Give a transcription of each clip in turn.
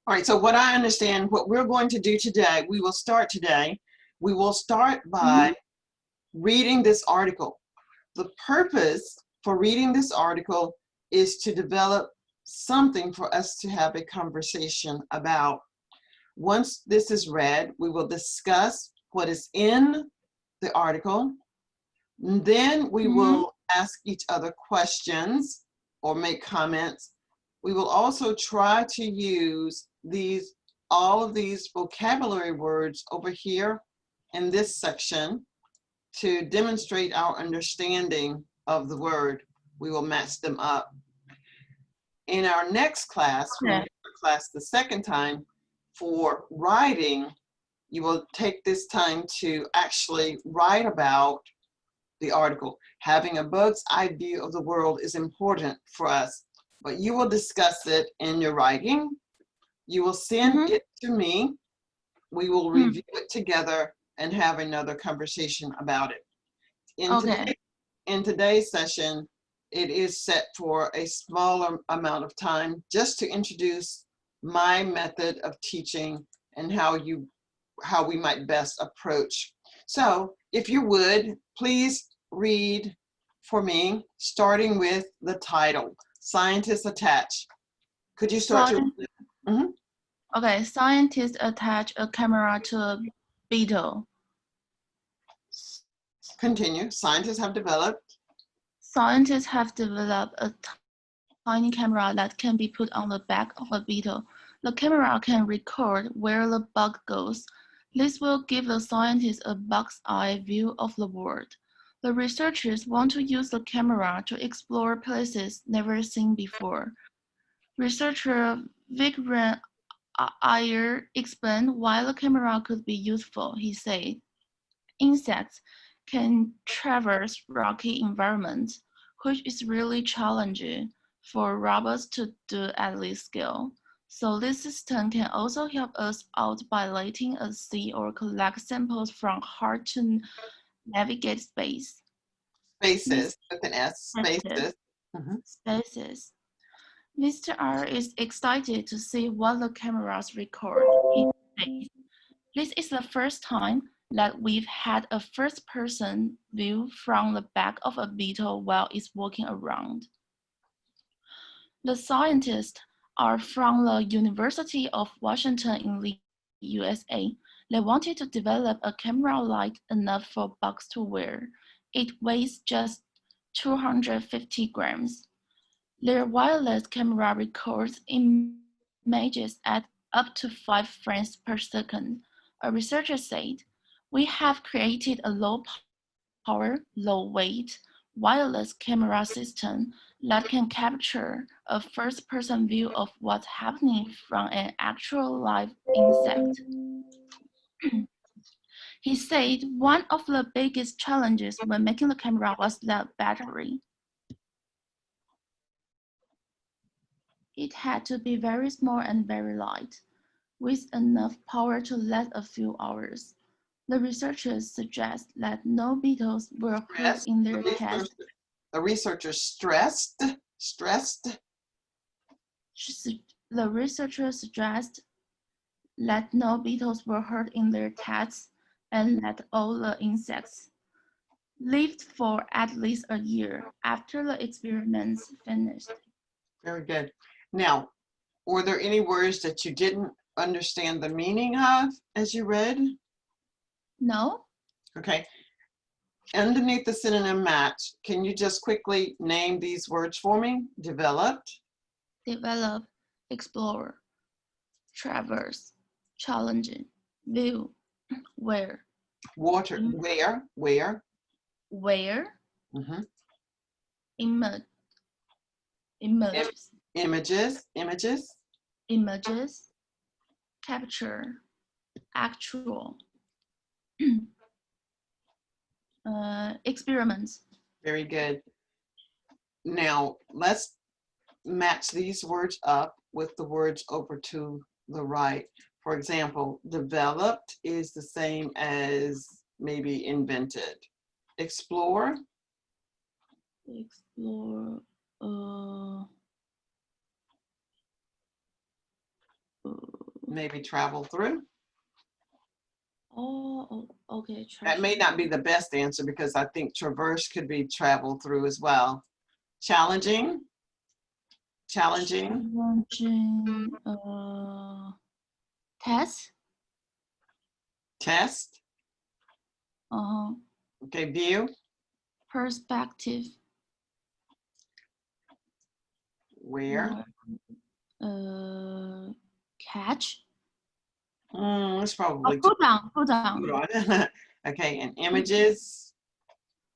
All right, so what I understand, what we're going to do today, we will start by reading this article. The purpose for reading this article is to develop something for us to have a conversation about. Once this is read, we will discuss what is in the article. And then we will ask each other questions or make comments. We will also try to use all of these vocabulary words over here in this section to demonstrate our understanding of the word. We will match them up. In our next class, when we have class the second time, for writing, you will take this time to actually write about the article. Having a bird's eye view of the world is important for us, but you will discuss it in your writing. You will send it to me. We will review it together and have another conversation about it. In today's session, it is set for a smaller amount of time just to introduce my method of teaching and how we might best approach. So if you would, please read for me, starting with the title, Scientists Attach. Could you start to? Okay, scientists attach a camera to a beetle. Continue. Scientists have developed a tiny camera that can be put on the back of a beetle. The camera can record where the bug goes. This will give the scientists a bug's eye view of the world. The researchers want to use the camera to explore places never seen before. Researcher Vikram Iyer explained why the camera could be useful. He said, insects can traverse rocky environments, which is really challenging for robots to do at this scale. So this system can also help us out by letting us see or collect samples from hard to navigate space. Spaces, with an S, spaces. Spaces. Mr. R is excited to see what the cameras record in space. This is the first time that we've had a first-person view from the back of a beetle while it's walking around. The scientists are from the University of Washington in the USA. They wanted to develop a camera light enough for bugs to wear. It weighs just 250 grams. Their wireless camera records images at up to 5 frames per second. A researcher said, we have created a low-power, low-weight, wireless camera system that can capture a first-person view of what's happening from an actual live insect. He said one of the biggest challenges when making the camera was the battery. It had to be very small and very light, with enough power to last a few hours. The researchers suggest that no beetles were hurt in their tests. The researchers stressed. The researchers suggest that no beetles were hurt in their tests and that all the insects lived for at least a year after the experiments finished. Very good. Now, were there any words that you didn't understand the meaning of as you read? No. Okay. Underneath the synonym match, can you just quickly name these words for me? Developed. Develop, explore, traverse, challenging, view, where. Water, where. Where. Images. Images. Capture. Actual. Experiments. Very good. Now let's match these words up with the words over to the right. For example, developed is the same as maybe invented. Explore. maybe travel through. Oh, okay. That may not be the best answer because I think traverse could be travel through as well. Challenging. Challenging. Challenging. Test. Test. Uh-huh. Okay, view. Perspective. Where? Catch. It's probably Pull down. hold on. Okay, and images.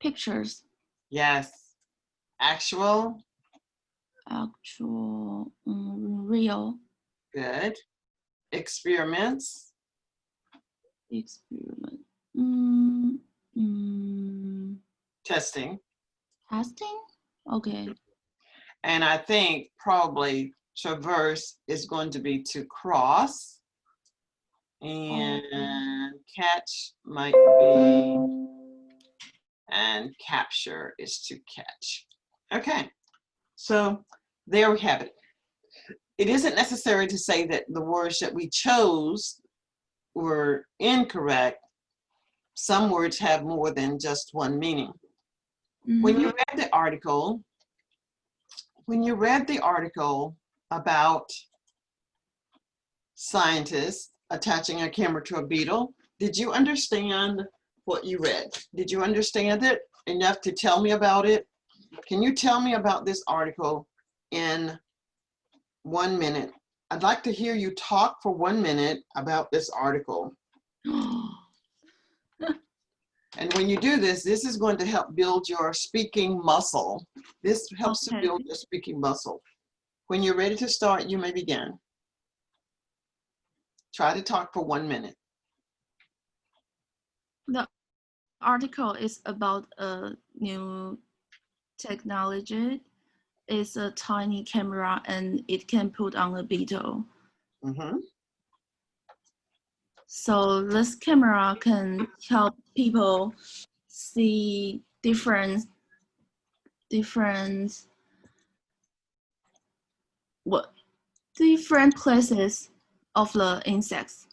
Pictures. Yes. Actual. Actual. Real. Good. Experiments. Experiment. Testing. Testing. Okay. And I think probably traverse is going to be to cross. And catch might be, and capture is to catch. Okay, so there we have it. It isn't necessary to say that the words that we chose were incorrect. Some words have more than just one meaning. When you read the article, about scientists attaching a camera to a beetle, did you understand what you read? Did you understand it enough to tell me about it? Can you tell me about this article in 1 minute? I'd like to hear you talk for 1 minute about this article. And when you do this, this is going to help build your speaking muscle. This helps to build your speaking muscle. When you're ready to start, you may begin. Try to talk for 1 minute. The article is about a new technology. It's a tiny camera and it can put on a beetle. So this camera can help people see different places of the insects.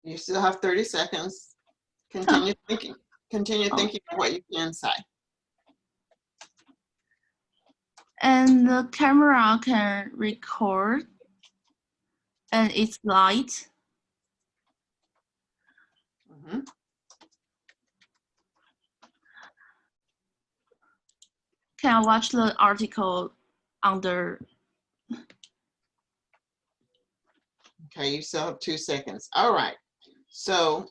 You still have 30 seconds. Continue thinking. Continue thinking of what you can say. And the camera can record, and it's light. Can I watch the article under? Okay, you still have 2 seconds. All right. So,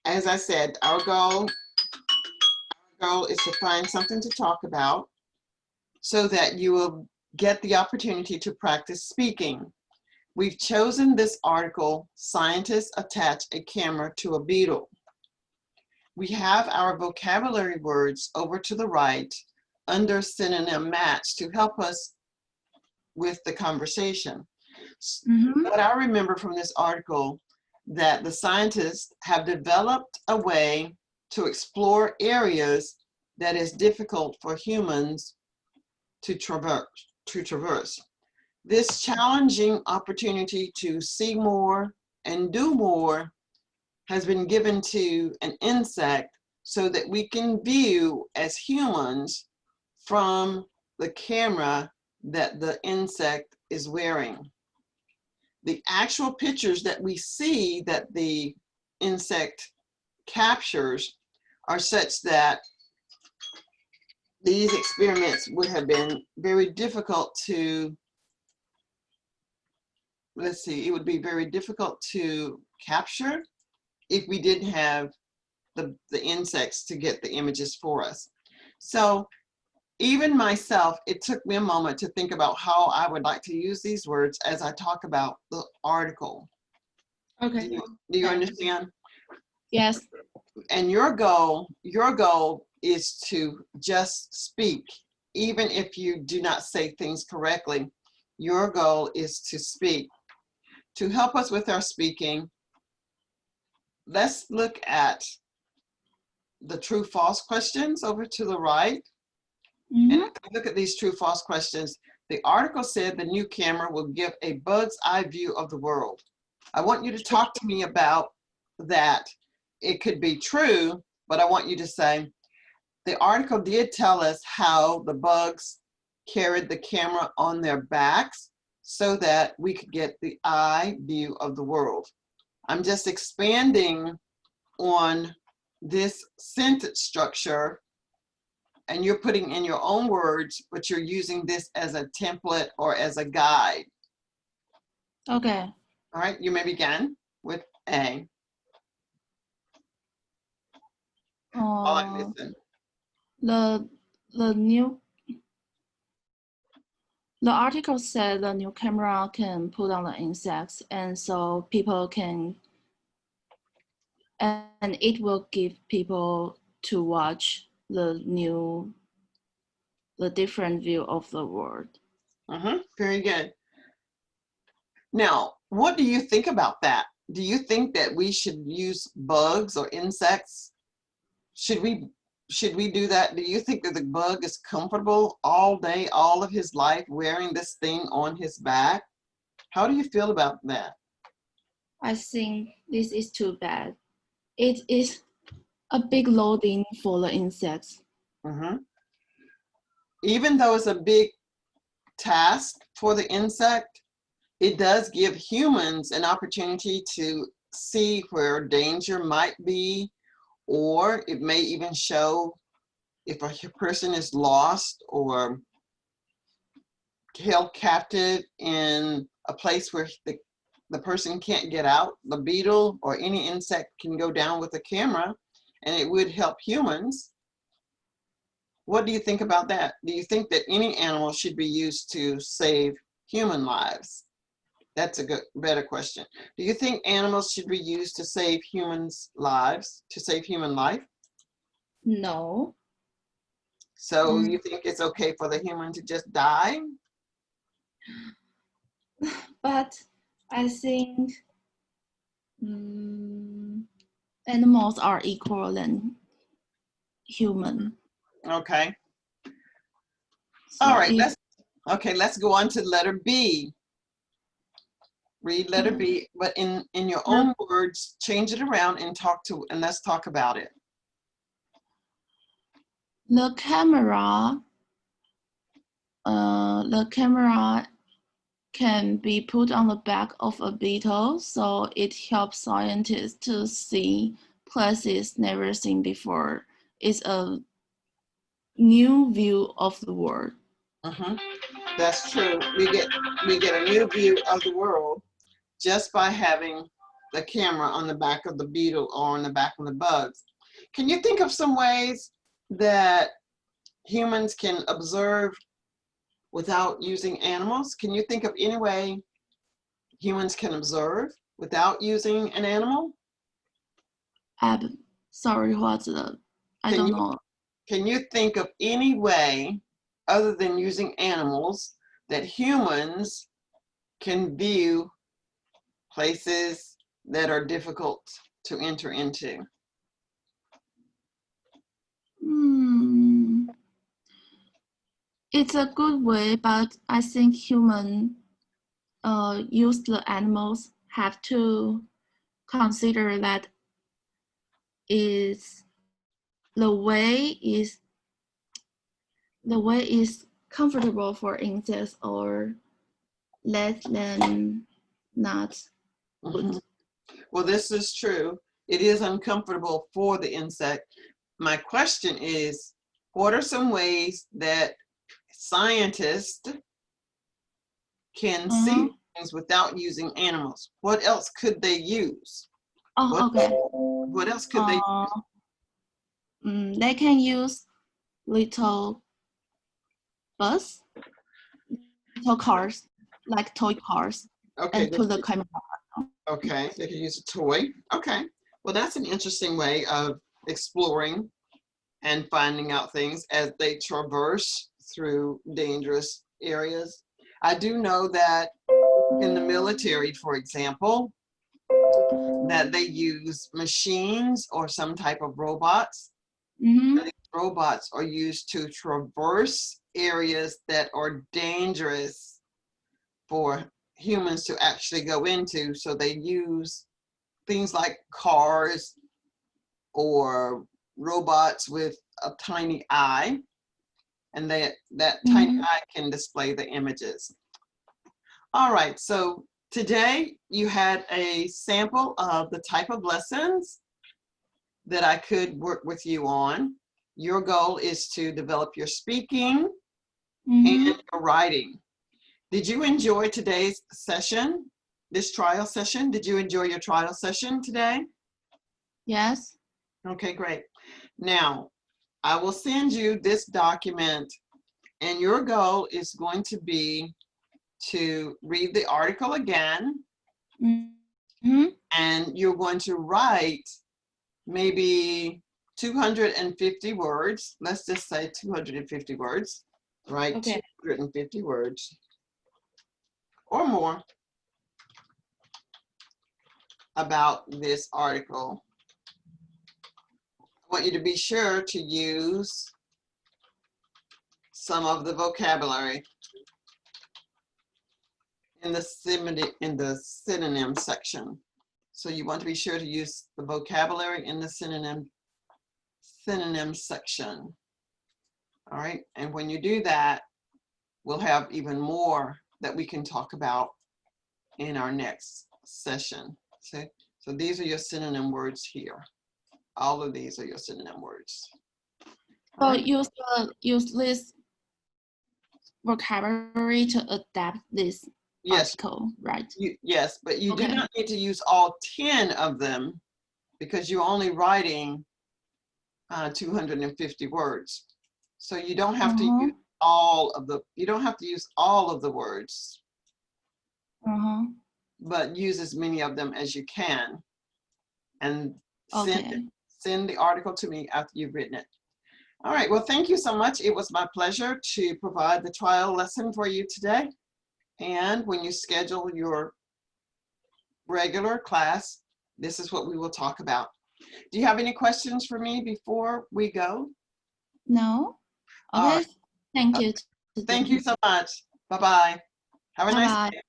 as I said, our goal is to find something to talk about so that you will get the opportunity to practice speaking. We've chosen this article, Scientists Attach a Camera to a Beetle. We have our vocabulary words over to the right under synonym match to help us with the conversation. What I remember from this article, that the scientists have developed a way to explore areas that is difficult for humans to traverse. This challenging opportunity to see more and do more has been given to an insect so that we can view as humans from the camera that the insect is wearing. The actual pictures that we see that the insect captures are such that these experiments would have been very difficult to, it would be very difficult to capture if we didn't have the insects to get the images for us. So even myself, it took me a moment to think about how I would like to use these words as I talk about the article. Okay. Do you understand? Yes. And your goal is to just speak. Even if you do not say things correctly, your goal is to speak. To help us with our speaking, let's look at the true false questions over to the right. And Mhm. if you look at these true-false questions, the article said the new camera will give a bird's eye view of the world. I want you to talk to me about that. It could be true, but I want you to say, the article did tell us how the bugs carried the camera on their backs so that we could get the eye view of the world. I'm just expanding on this sentence structure, and you're putting in your own words, but you're using this as a template or as a guide. Okay. All right, you may begin with A. While I Uh, listen. the the new the article said the new camera can put on the insects, and so people can, and it will give people to watch the different view of the world. Very good. Now, what do you think about that? Do you think that we should use bugs or insects? Should we do that? Do you think that the bug is comfortable all day, all of his life, wearing this thing on his back? How do you feel about that? I think this is too bad. It is a big loading for the insects. Mhm. Even though it's a big task for the insect, it does give humans an opportunity to see where danger might be, or it may even show if a person is lost or held captive in a place where the person can't get out. The beetle or any insect can go down with a camera, and it would help humans. What do you think about that? Do you think that any animal should be used to save human lives? That's a better question. Do you think animals should be used to save humans' lives, to save human life? No. So Mm, you think it's okay for the human to just die? but I think animals are equal than human. Okay. All So right, if let's go on to letter B. Read letter B, but in your the, own words, change it around and let's talk about it. the camera, the camera can be put on the back of a beetle, so it helps scientists to see places never seen before. It's a new view of the world. Mhm. That's true. We get a new view of the world just by having the camera on the back of the beetle or on the back of the bugs. Can you think of some ways that humans can observe without using animals? Can you think of any way humans can observe without using an animal? Sorry, what's the? I Can don't you know. can you think of any way other than using animals that humans can view places that are difficult to enter into? Hmm. It's a good way, but I think human use the animals have to consider that is the way is the way is comfortable for insects or let them not good. Mhm. Well, this is true. It is uncomfortable for the insect. My question is, what are some ways that scientists can Uh-huh. see things without using animals? What else could they use? What, Oh, okay. what else could they Uh, use? they can use little bus, little cars, like toy cars, Okay, and put the camera. okay, they could use a toy. Okay, well, that's an interesting way of exploring and finding out things as they traverse through dangerous areas. I do know that in the military, for example, that they use machines or some type of robots. Mm-hmm. These robots are used to traverse areas that are dangerous for humans to actually go into. So they use things like cars or robots with a tiny eye, and that tiny eye can display the images. All right, so today you had a sample of the type of lessons that I could work with you on. Your goal is to develop your speaking and your writing. Did you enjoy today's session, this trial session? Did you enjoy your trial session today? Yes. Okay, great. Now, I will send you this document, and your goal is going to be to read the article again, and you're going to write maybe 250 words. Let's just say 250 words, right? Okay. 250 words or more about this article. I want you to be sure to use some of the vocabulary in the synonym section. So you want to be sure to use the vocabulary in the synonym section. All right, and when you do that, we'll have even more that we can talk about in our next session. So these are your synonym words here. All of these are your synonym words. So use this vocabulary to adapt this article, right? Yes, but you do not need to use all 10 of them because you're only writing 250 words. So you don't have to use all of the words, but use as many of them as you can, and send the article to me after you've written it. All right, well, thank you so much. It was my pleasure to provide the trial lesson for you today. And when you schedule your regular class, this is what we will talk about. Do you have any questions for me before we go? No. Okay. Thank you. Thank you so much. Bye-bye. Have a nice day.